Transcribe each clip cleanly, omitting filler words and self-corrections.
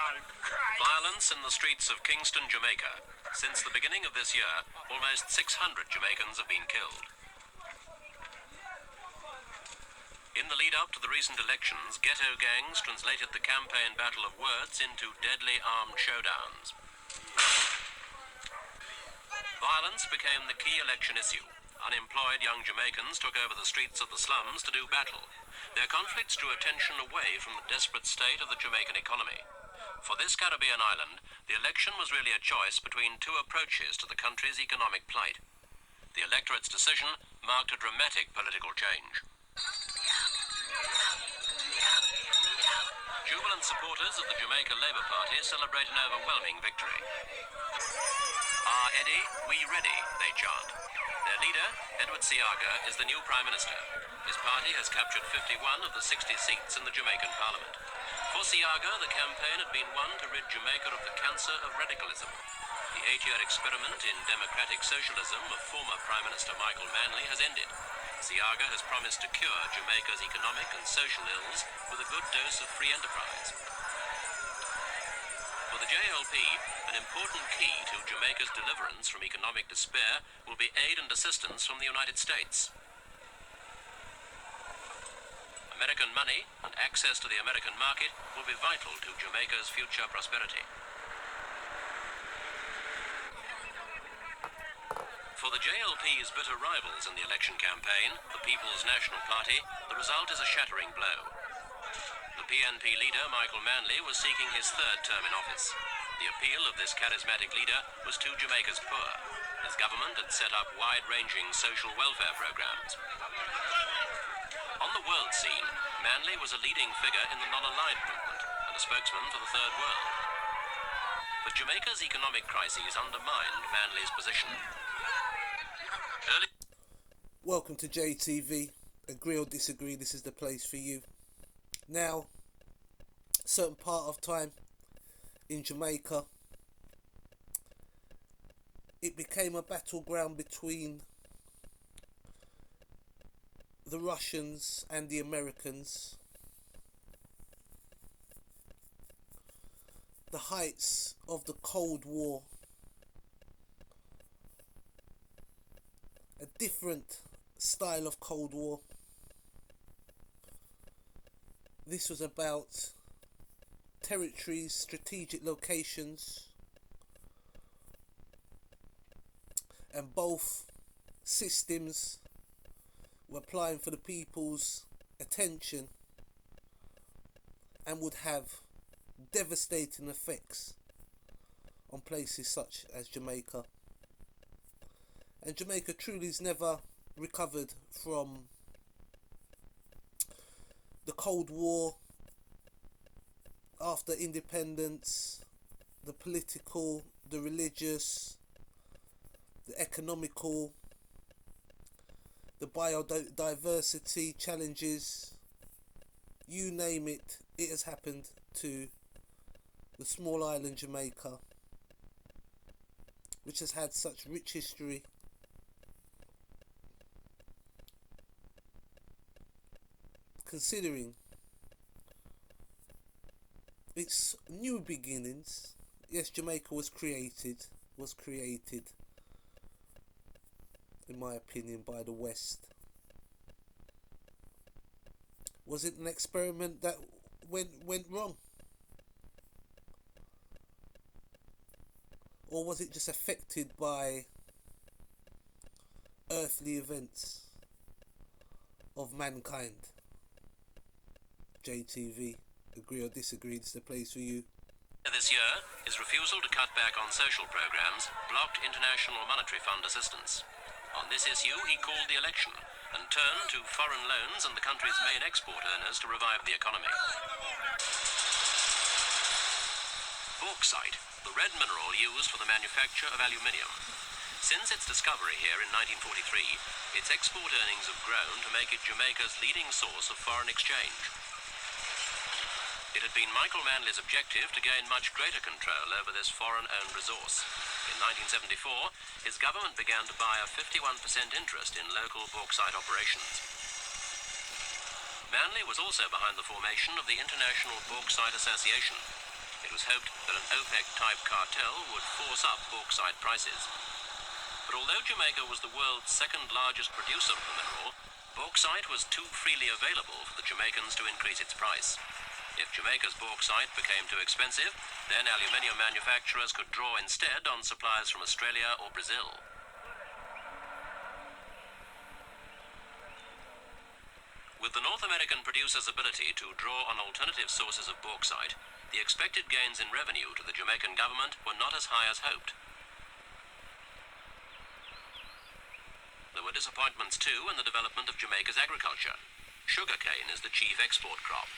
Violence in the streets of Kingston, Jamaica. Since the beginning of this year, almost 600 Jamaicans have been killed. In the lead-up to the recent elections, ghetto gangs translated the campaign battle of words into deadly armed showdowns. Violence became the key election issue. Unemployed young Jamaicans took over the streets of the slums to do battle. Their conflicts drew attention away from the desperate state of the Jamaican economy. For this Caribbean island, the election was really a choice between two approaches to the country's economic plight. The electorate's decision marked a dramatic political change. Jubilant supporters of the Jamaica Labour Party celebrate an overwhelming victory. "Ah, Eddie, we ready," they chant. Their leader, Edward Siaga, is the new Prime Minister. His party has captured 51 of the 60 seats in the Jamaican Parliament. For Siaga, the campaign had been one to rid Jamaica of the cancer of radicalism. The 8-year experiment in democratic socialism of former Prime Minister Michael Manley has ended. Siaga has promised to cure Jamaica's economic and social ills with a good dose of free enterprise. For the JLP, an important key to Jamaica's deliverance from economic despair will be aid and assistance from the United States. American money and access to the American market will be vital to Jamaica's future prosperity. For the JLP's bitter rivals in the election campaign, the People's National Party, the result is a shattering blow. The PNP leader, Michael Manley, was seeking his third term in office. The appeal of this charismatic leader was to Jamaica's poor. His government had set up wide-ranging social welfare programs. On the world scene, Manley was a leading figure in the non-aligned movement and a spokesman for the Third World. But Jamaica's economic crises undermined Manley's position. Welcome to JTV. Agree or disagree, this is the place for you. Now, a certain part of time in Jamaica, it became a battleground between the Russians and the Americans. The heights of the Cold War. A different style of Cold War. This was about territories, strategic locations, and both systems were applying for the people's attention and would have devastating effects on places such as Jamaica. And Jamaica truly has never recovered from the Cold War. After independence, the political, the religious, the economical, the biodiversity challenges, you name it, it has happened to the small island Jamaica, which has had such rich history. Considering its new beginnings, yes, Jamaica was created, in my opinion, by the West. Was it an experiment that went wrong? Or was it just affected by earthly events of mankind? JTV, agree or disagree, this is the place for you. This year, his refusal to cut back on social programs blocked International Monetary Fund assistance. On this issue, he called the election and turned to foreign loans and the country's main export earners to revive the economy. Bauxite, the red mineral used for the manufacture of aluminium. Since its discovery here in 1943, its export earnings have grown to make it Jamaica's leading source of foreign exchange. It had been Michael Manley's objective to gain much greater control over this foreign-owned resource. In 1974, his government began to buy a 51% interest in local bauxite operations. Manley was also behind the formation of the International Bauxite Association. It was hoped that an OPEC-type cartel would force up bauxite prices. But although Jamaica was the world's second largest producer of the mineral, bauxite was too freely available for the Jamaicans to increase its price. If Jamaica's bauxite became too expensive, then aluminium manufacturers could draw instead on supplies from Australia or Brazil. With the North American producer's ability to draw on alternative sources of bauxite, the expected gains in revenue to the Jamaican government were not as high as hoped. There were disappointments too in the development of Jamaica's agriculture. Sugarcane is the chief export crop.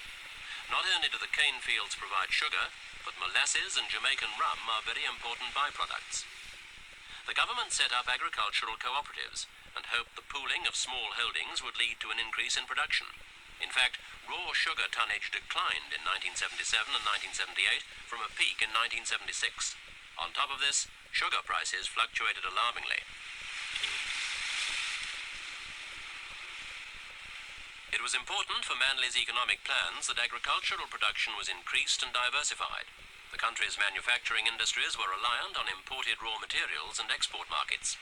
Not only do the cane fields provide sugar, but molasses and Jamaican rum are very important byproducts. The government set up agricultural cooperatives and hoped the pooling of small holdings would lead to an increase in production. In fact, raw sugar tonnage declined in 1977 and 1978 from a peak in 1976. On top of this, sugar prices fluctuated alarmingly. It was important for Manly's economic plans that agricultural production was increased and diversified. The country's manufacturing industries were reliant on imported raw materials and export markets.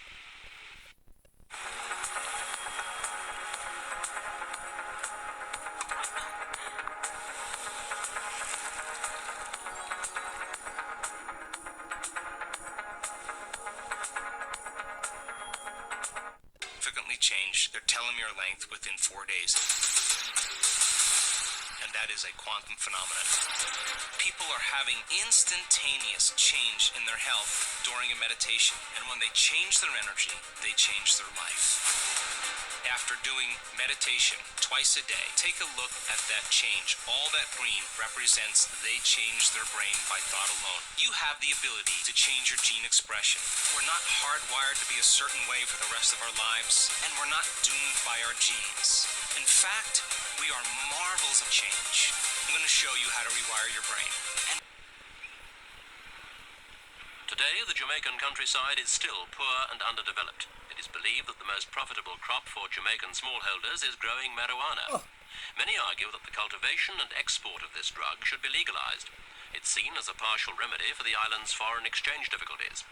Significantly change their telomere length within 4 days. And that is a quantum phenomenon. People are having instantaneous change in their health during a meditation. And when they change their energy, they change their life. After doing meditation twice a day, take a look at that change. All that green represents they changed their brain by thought alone. You have the ability to change your gene expression. We're not hardwired to be a certain way for the rest of our lives, and we're not doomed by our genes. In fact, we are marvels of change. I'm going to show you how to rewire your brain. Today, the Jamaican countryside is still poor and underdeveloped. It is believed that the most profitable crop for Jamaican smallholders is growing marijuana. Many argue that the cultivation and export of this drug should be legalized. It's seen as a partial remedy for the island's foreign exchange difficulties.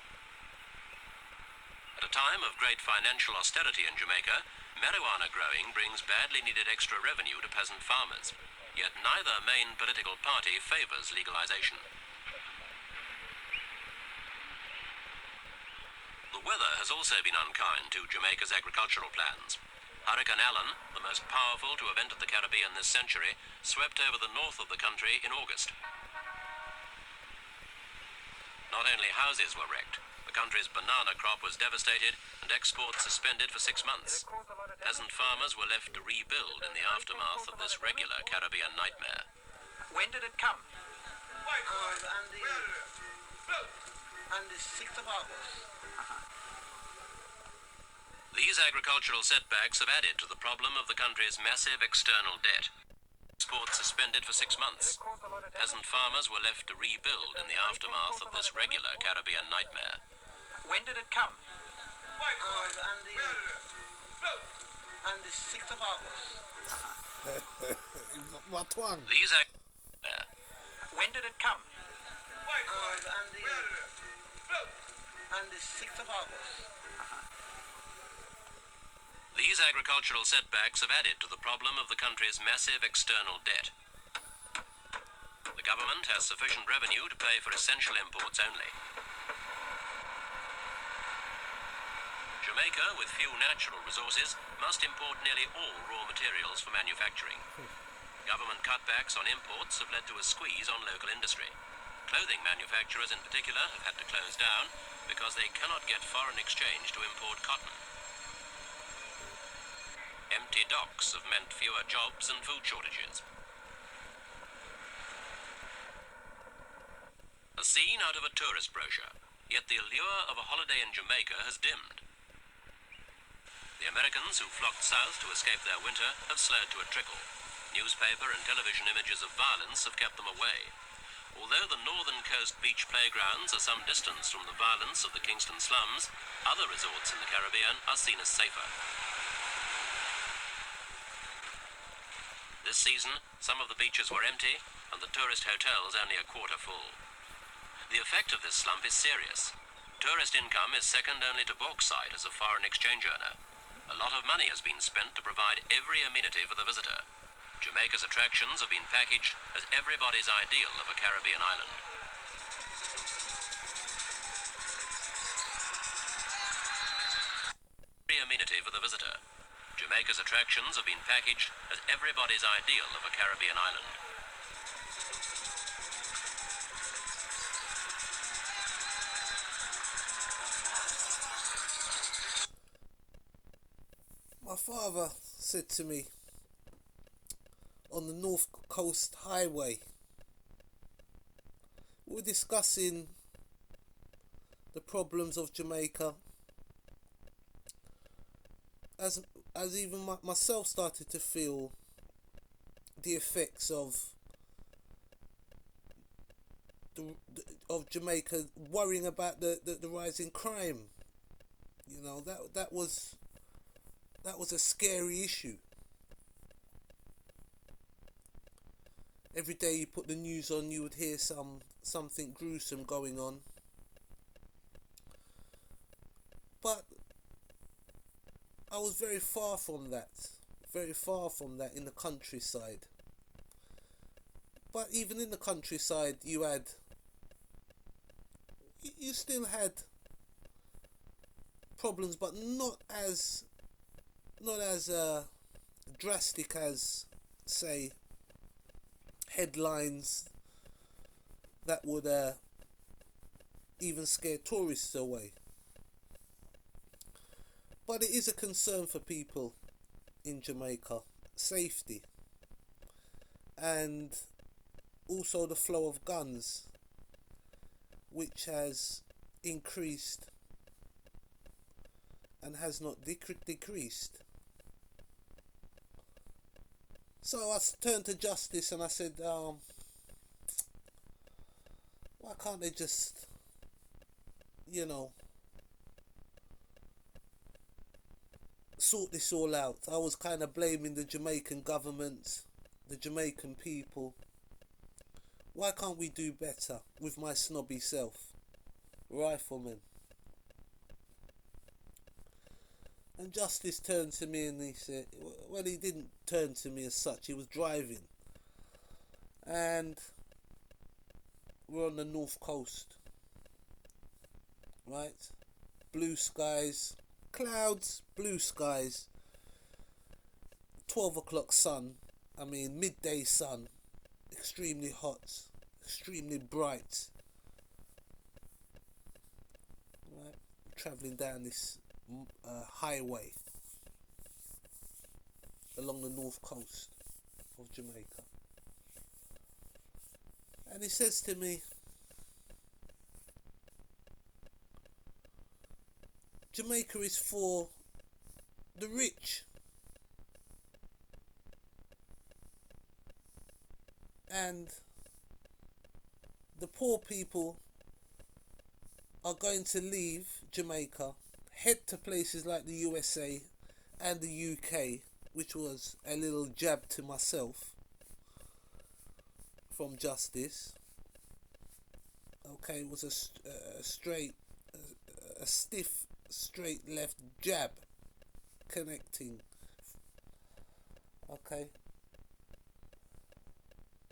At a time of great financial austerity in Jamaica, marijuana growing brings badly needed extra revenue to peasant farmers. Yet neither main political party favors legalization. The weather has also been unkind to Jamaica's agricultural plans. Hurricane Allen, the most powerful to have entered the Caribbean this century, swept over the north of the country in August. Not only houses were wrecked, the country's banana crop was devastated and exports suspended for 6 months. Peasant farmers were left to rebuild in the aftermath of this regular Caribbean nightmare. When did it come? On the 6th of August. These agricultural setbacks have added to the problem of the country's massive external debt. Exports suspended for 6 months. Peasant farmers were left to rebuild in the aftermath of this regular Caribbean nightmare. When did it come? On the 6th of August. What one? These When did it come? On the 6th of August. These agricultural setbacks have added to the problem of the country's massive external debt. The government has sufficient revenue to pay for essential imports only. Jamaica, with few natural resources, must import nearly all raw materials for manufacturing. Government cutbacks on imports have led to a squeeze on local industry. Clothing manufacturers in particular have had to close down because they cannot get foreign exchange to import cotton. Empty docks have meant fewer jobs and food shortages. A scene out of a tourist brochure, yet the allure of a holiday in Jamaica has dimmed. The Americans who flocked south to escape their winter have slowed to a trickle. Newspaper and television images of violence have kept them away. Although the northern coast beach playgrounds are some distance from the violence of the Kingston slums, other resorts in the Caribbean are seen as safer. This season, some of the beaches were empty and the tourist hotels only a quarter full. The effect of this slump is serious. Tourist income is second only to bauxite as a foreign exchange earner. A lot of money has been spent to provide every amenity for the visitor. Jamaica's attractions have been packaged as everybody's ideal of a Caribbean island. Every amenity for the visitor. Jamaica's attractions have been packaged as everybody's ideal of a Caribbean island. My father said to me on the North Coast Highway, we were discussing the problems of Jamaica as even myself started to feel the effects of Jamaica, worrying about the rising crime. You know, that was a scary issue. Every day you put the news on, you would hear something gruesome going on. But I was very far from that in the countryside. But even in the countryside, you still had problems, but not as drastic as, say, headlines that would even scare tourists away. But it is a concern for people in Jamaica, safety, and also the flow of guns, which has increased and has not decreased. So I turned to Justice and I said, why can't they just, sort this all out? I was kind of blaming the Jamaican government, the Jamaican people. Why can't we do better with my snobby self, rifleman? And Justice turned to me and he said, well, he didn't turn to me as such, he was driving. And we're on the north coast, right? Blue skies, clouds, blue skies, 12 o'clock sun, midday sun, extremely hot, extremely bright. Right? Travelling down this highway along the north coast of Jamaica. And he says to me, Jamaica is for the rich. And the poor people are going to leave Jamaica, head to places like the USA and the UK, which was a little jab to myself from Justice. Okay, it was a stiff, straight left jab connecting. Okay.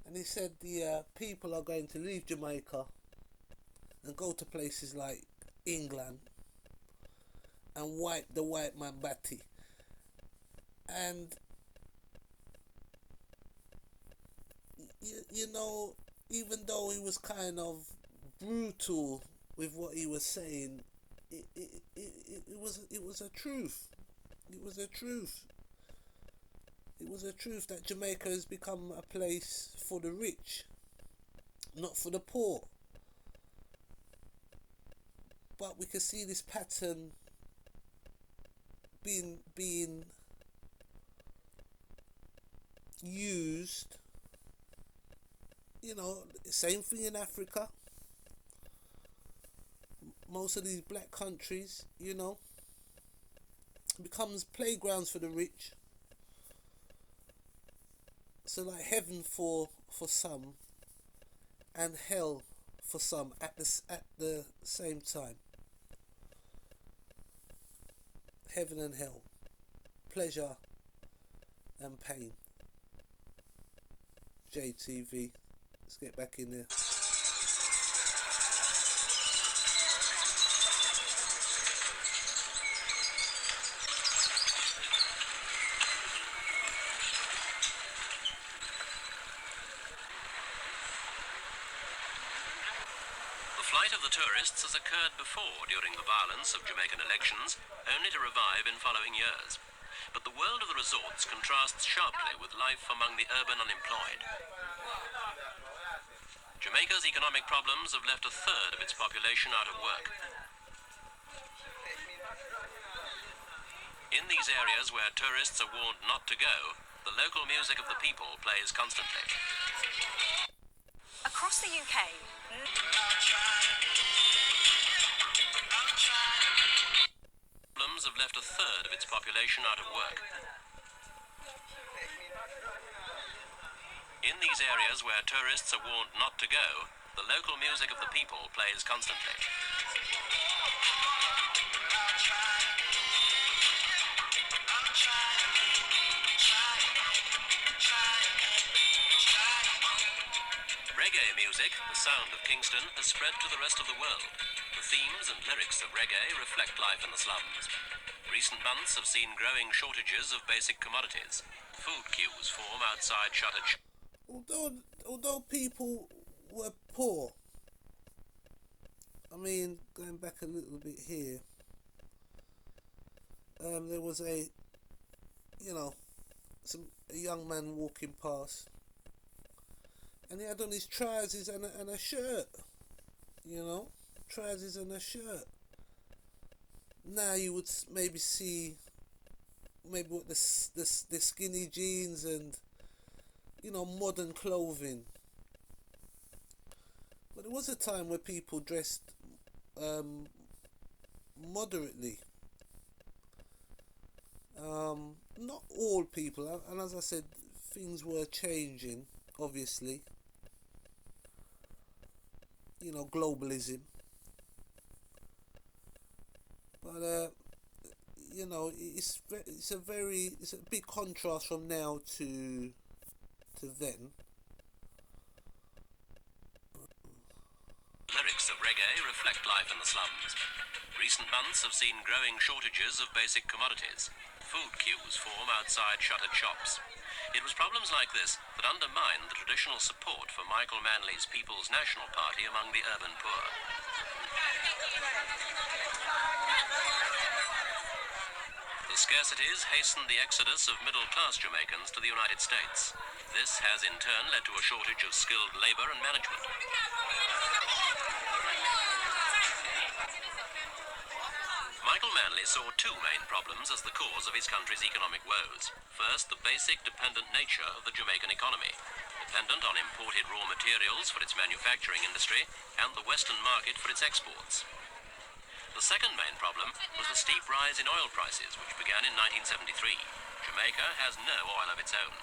And he said the people are going to leave Jamaica and go to places like England and wipe the white man batty. And even though he was kind of brutal with what he was saying, it was a truth. It was a truth. It was a truth that Jamaica has become a place for the rich, not for the poor. But we can see this pattern being used. Same thing in Africa. Most of these black countries, becomes playgrounds for the rich. So like heaven for some and hell for some at the same time. Heaven and hell, pleasure and pain. JTV, let's get back in there. The flight of the tourists has occurred before during the violence of Jamaican elections, only to revive in following years. But the world of the resorts contrasts sharply with life among the urban unemployed. Jamaica's economic problems have left a third of its population out of work. In these areas where tourists are warned not to go, the local music of the people plays constantly. Across the UK, Problems have left a third of its population out of work. In these areas where tourists are warned not to go, the local music of the people plays constantly. Reggae music, the sound of Kingston, has spread to the rest of the world. The themes and lyrics of reggae reflect life in the slums. Recent months have seen growing shortages of basic commodities. Food queues form outside shuttered shops. Although people were poor, I mean, going back a little bit here, there was a young man walking past, and he had on his trousers and a shirt, trousers and a shirt. Now you would maybe see with the skinny jeans and modern clothing. But there was a time where people dressed moderately. Not all people, and as I said, things were changing, obviously. Globalism. But it's a big contrast from now to then. Lyrics of reggae reflect life in the slums. Recent months have seen growing shortages of basic commodities. Food queues form outside shuttered shops. It was problems like this that undermined the traditional support for Michael Manley's People's National Party among the urban poor. The scarcities hastened the exodus of middle-class Jamaicans to the United States. This has in turn led to a shortage of skilled labor and management. Michael Manley saw two main problems as the cause of his country's economic woes. First, the basic dependent nature of the Jamaican economy, dependent on imported raw materials for its manufacturing industry and the Western market for its exports. The second main problem was the steep rise in oil prices, which began in 1973. Jamaica has no oil of its own.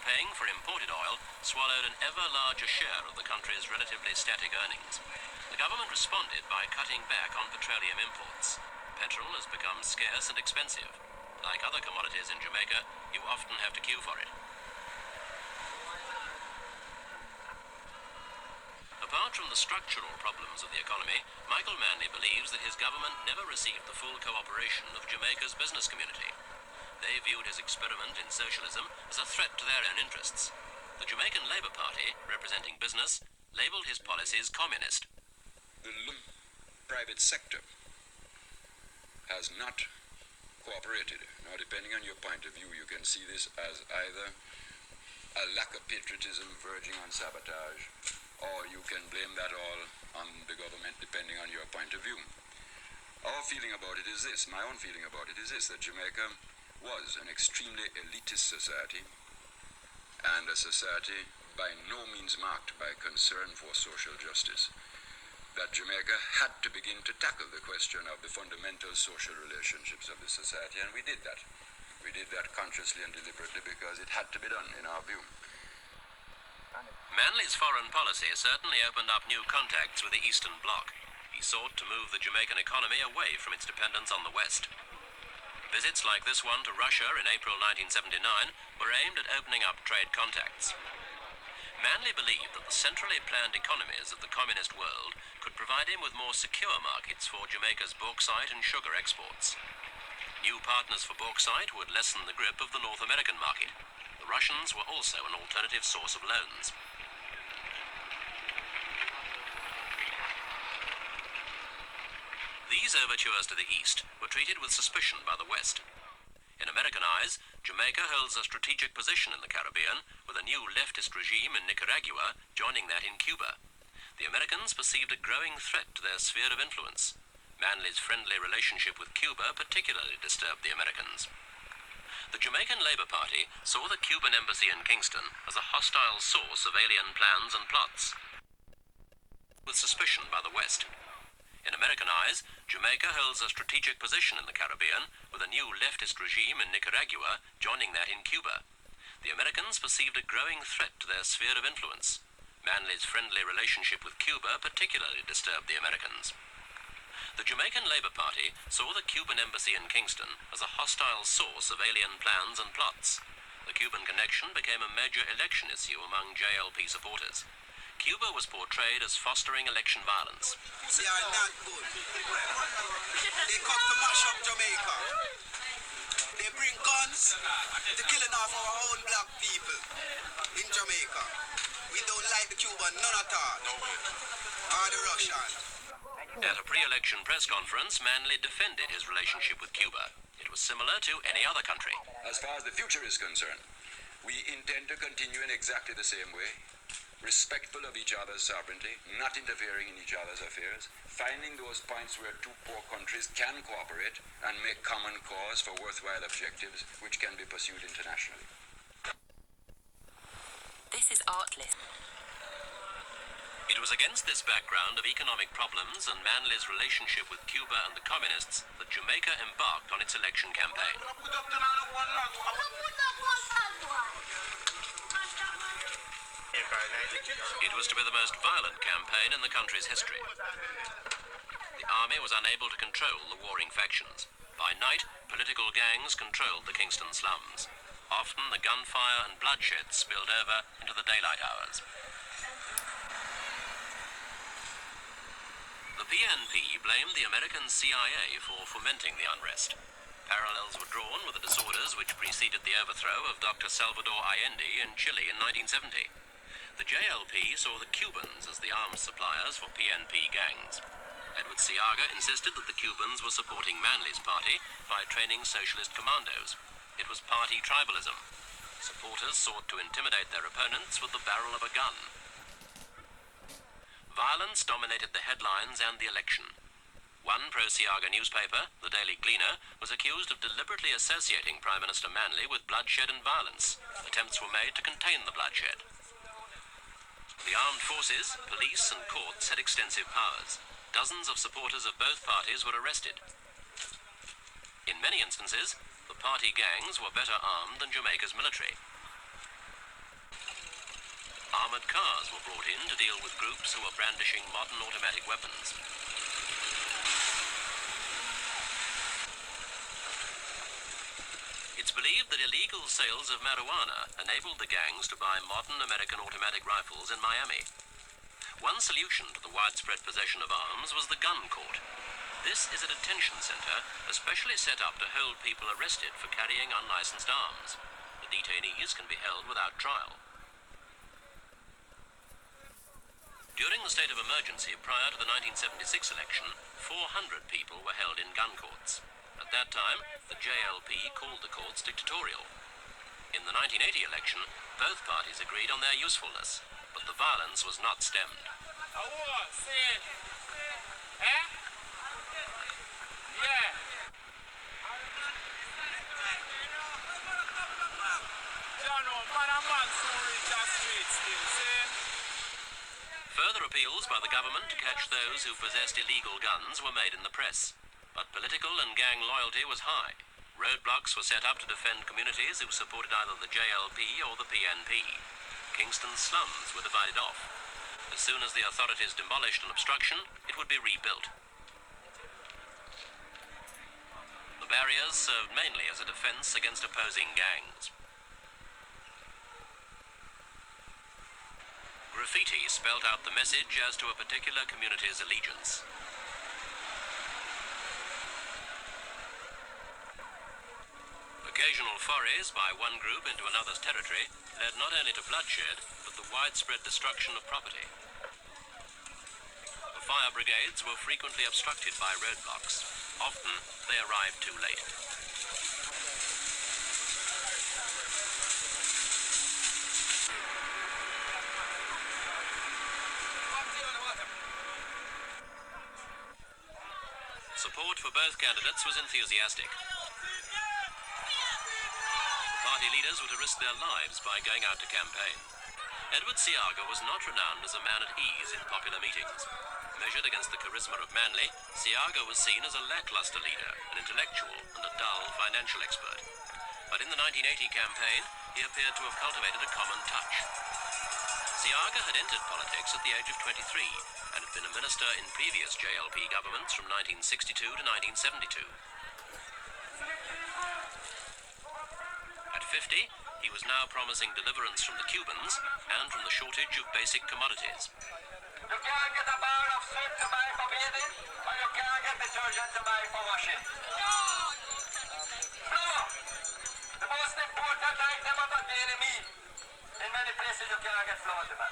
Paying for imported oil swallowed an ever larger share of the country's relatively static earnings. The government responded by cutting back on petroleum imports. Petrol has become scarce and expensive. Like other commodities in Jamaica, you often have to queue for it. Apart from the structural problems of the economy, Michael Manley believes that his government never received the full cooperation of Jamaica's business community. They viewed his experiment in socialism as a threat to their own interests. The Jamaican Labour Party, representing business, labelled his policies communist. The private sector has not cooperated. Now, depending on your point of view, you can see this as either a lack of patriotism verging on sabotage, or you can blame that all on the government, depending on your point of view. Our feeling about it is this, my own feeling about it is this, that Jamaica was an extremely elitist society, and a society by no means marked by concern for social justice. That Jamaica had to begin to tackle the question of the fundamental social relationships of the society, and we did that. We did that consciously and deliberately because it had to be done, in our view. Manley's foreign policy certainly opened up new contacts with the Eastern Bloc. He sought to move the Jamaican economy away from its dependence on the West. Visits like this one to Russia in April 1979 were aimed at opening up trade contacts. Manley believed that the centrally planned economies of the communist world could provide him with more secure markets for Jamaica's bauxite and sugar exports. New partners for bauxite would lessen the grip of the North American market. The Russians were also an alternative source of loans. These overtures to the east were treated with suspicion by the West. In American eyes, Jamaica holds a strategic position in the Caribbean, with a new leftist regime in Nicaragua joining that in Cuba. The Americans perceived a growing threat to their sphere of influence. Manley's friendly relationship with Cuba particularly disturbed the Americans. The Jamaican Labour Party saw the Cuban embassy in Kingston as a hostile source of alien plans and plots, with suspicion by the West. In American eyes, Jamaica holds a strategic position in the Caribbean, with a new leftist regime in Nicaragua joining that in Cuba. The Americans perceived a growing threat to their sphere of influence. Manley's friendly relationship with Cuba particularly disturbed the Americans. The Jamaican Labour Party saw the Cuban embassy in Kingston as a hostile source of alien plans and plots. The Cuban connection became a major election issue among JLP supporters. Cuba was portrayed as fostering election violence. They are not good. They come to mash up Jamaica. They bring guns to killing off our own black people in Jamaica. We don't like the Cuban, none at all. Or the Russian. At a pre-election press conference, Manley defended his relationship with Cuba. It was similar to any other country. As far as the future is concerned, we intend to continue in exactly the same way, respectful of each other's sovereignty, not interfering in each other's affairs, finding those points where two poor countries can cooperate and make common cause for worthwhile objectives which can be pursued internationally. This is Artlist. It was against this background of economic problems and Manley's relationship with Cuba and the communists that Jamaica embarked on its election campaign. It was to be the most violent campaign in the country's history. The army was unable to control the warring factions. By night, political gangs controlled the Kingston slums. Often the gunfire and bloodshed spilled over into the daylight hours. The PNP blamed the American CIA for fomenting the unrest. Parallels were drawn with the disorders which preceded the overthrow of Dr. Salvador Allende in Chile in 1970. The JLP saw the Cubans as the arms suppliers for PNP gangs. Edward Seaga insisted that the Cubans were supporting Manley's party by training socialist commandos. It was party tribalism. Supporters sought to intimidate their opponents with the barrel of a gun. Violence dominated the headlines and the election. One pro-Seaga newspaper, the Daily Gleaner, was accused of deliberately associating Prime Minister Manley with bloodshed and violence. Attempts were made to contain the bloodshed. The armed forces, police and courts had extensive powers. Dozens of supporters of both parties were arrested. In many instances, the party gangs were better armed than Jamaica's military. Armoured cars were brought in to deal with groups who were brandishing modern automatic weapons. It's believed that illegal sales of marijuana enabled the gangs to buy modern American automatic rifles in Miami. One solution to the widespread possession of arms was the gun court. This is a detention center especially set up to hold people arrested for carrying unlicensed arms. The detainees can be held without trial. During the state of emergency prior to the 1976 election, 400 people were held in gun courts. At that time, the JLP called the courts dictatorial. In the 1980 election, both parties agreed on their usefulness, but the violence was not stemmed. Further appeals by the government to catch those who possessed illegal guns were made in the press, but political and gang loyalty was high. Roadblocks were set up to defend communities who supported either the JLP or the PNP. Kingston's slums were divided off. As soon as the authorities demolished an obstruction, it would be rebuilt. The barriers served mainly as a defense against opposing gangs. Graffiti spelt out the message as to a particular community's allegiance. Occasional forays by one group into another's territory led not only to bloodshed, but the widespread destruction of property. The fire brigades were frequently obstructed by roadblocks. Often, they arrived too late. Support for both candidates was enthusiastic. The party leaders were to risk their lives by going out to campaign. Edward Siaga was not renowned as a man at ease in popular meetings. Measured against the charisma of Manley, Siaga was seen as a lackluster leader, an intellectual, and a dull financial expert. But in the 1980 campaign, he appeared to have cultivated a common touch. Siaga had entered politics at the age of 23 and had been a minister in previous JLP governments from 1962 to 1972. At 50, he was now promising deliverance from the Cubans and from the shortage of basic commodities. You can't get a bar of soap to buy for bathing, or you can't get detergent to buy for washing. Flour! The most important item of a dairy meal. In many places you can't get flour to buy.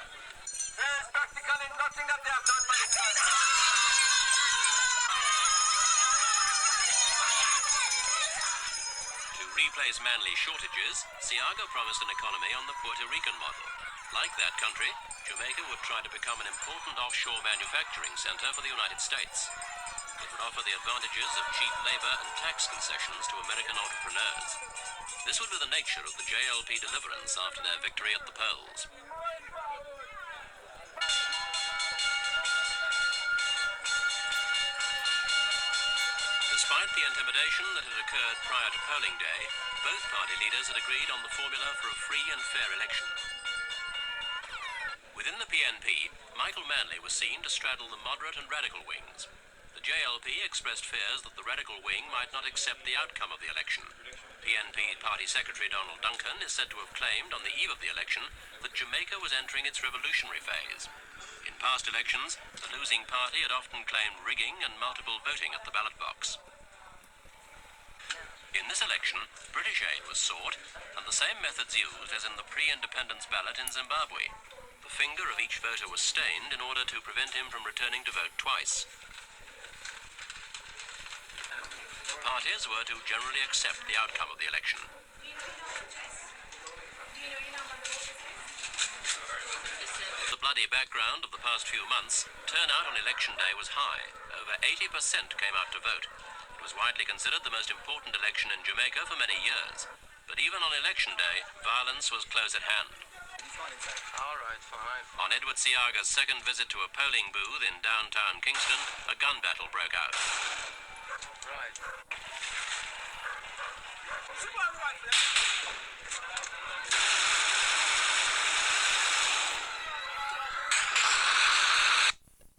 There is practically nothing that they have done for this country. To replace Manley's shortages, Siaga promised an economy on the Puerto Rican model. Like that country, Jamaica would try to become an important offshore manufacturing center for the United States. It would offer the advantages of cheap labor and tax concessions to American entrepreneurs. This would be the nature of the JLP deliverance after their victory at the polls. Despite the intimidation that had occurred prior to polling day, both party leaders had agreed on the formula for a free and fair election. Within the PNP, Michael Manley was seen to straddle the moderate and radical wings. The JLP expressed fears that the radical wing might not accept the outcome of the election. PNP Party Secretary Donald Duncan is said to have claimed on the eve of the election that Jamaica was entering its revolutionary phase. In past elections, the losing party had often claimed rigging and multiple voting at the ballot box. In this election, British aid was sought, and the same methods used as in the pre-independence ballot in Zimbabwe. The finger of each voter was stained in order to prevent him from returning to vote twice. The parties were to generally accept the outcome of the election. The bloody background of the past few months, turnout on election day was high. Over 80% came out to vote. It was widely considered the most important election in Jamaica for many years. But even on election day, violence was close at hand. All right, fine. On Edward Siaga's second visit to a polling booth in downtown Kingston, a gun battle broke out. Right.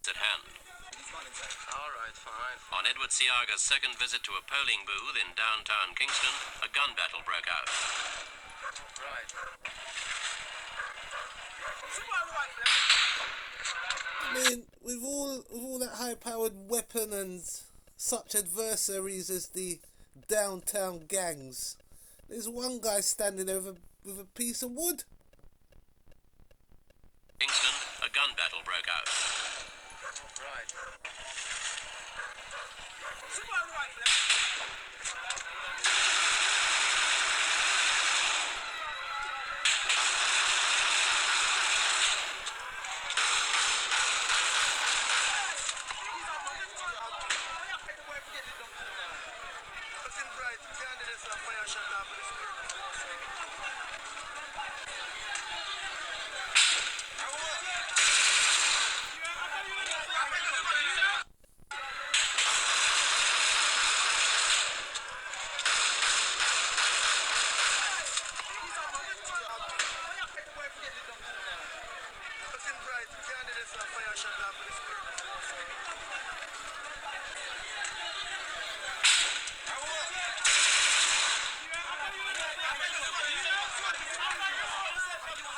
At hand. All right, fine. On Edward Siaga's second visit to a polling booth in downtown Kingston, a gun battle broke out. Right. I mean, with all that high-powered weapon and such adversaries as the downtown gangs, there's one guy standing over with a piece of wood. Kingston, a gun battle broke out. Right. The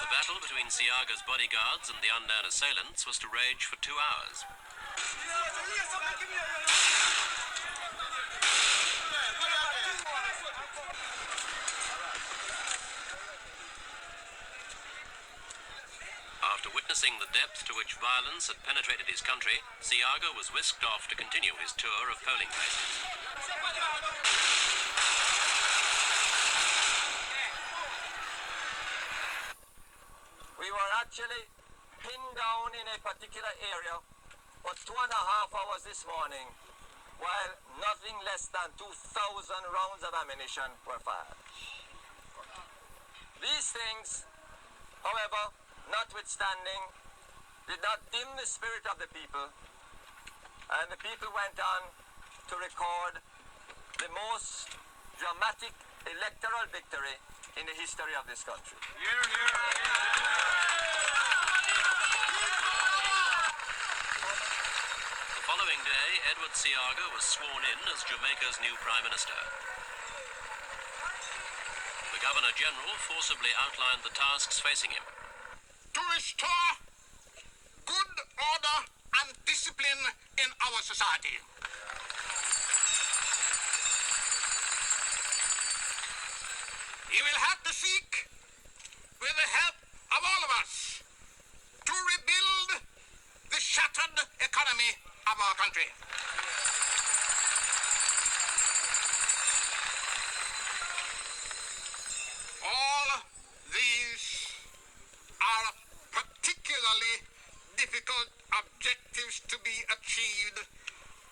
battle between Siaga's bodyguards and the unknown assailants was to rage for 2 hours. After witnessing the depth to which violence had penetrated his country, Siaga was whisked off to continue his tour of polling places. We were actually pinned down in a particular area for 2.5 hours this morning, while nothing less than 2,000 rounds of ammunition were fired. These things, however, notwithstanding, did not dim the spirit of the people, and the people went on to record the most dramatic electoral victory in the history of this country. The following day, Edward Siaga was sworn in as Jamaica's new Prime Minister. The Governor-General forcibly outlined the tasks facing him. To restore good order and discipline in our society. He will have to seek, with the help of all of us, to rebuild the shattered economy of our country. All these are particularly difficult objectives to be achieved,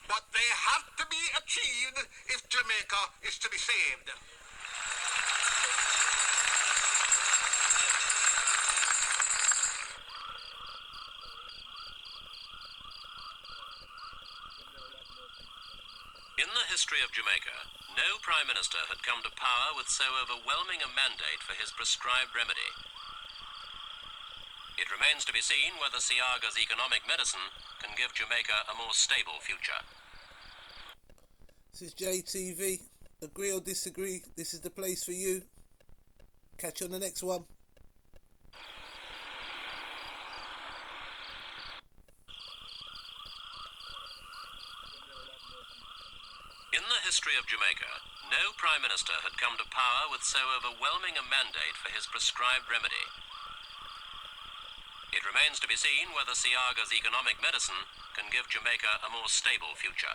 but they have to be achieved if Jamaica is to be saved. In the history of Jamaica, no Prime Minister had come to power with so overwhelming a mandate for his prescribed remedy. It remains to be seen whether Siaga's economic medicine can give Jamaica a more stable future. This is JTV. Agree or disagree, this is the place for you. Catch you on the next one. In the history of Jamaica, no Prime Minister had come to power with so overwhelming a mandate for his prescribed remedy. It remains to be seen whether Siaga's economic medicine can give Jamaica a more stable future.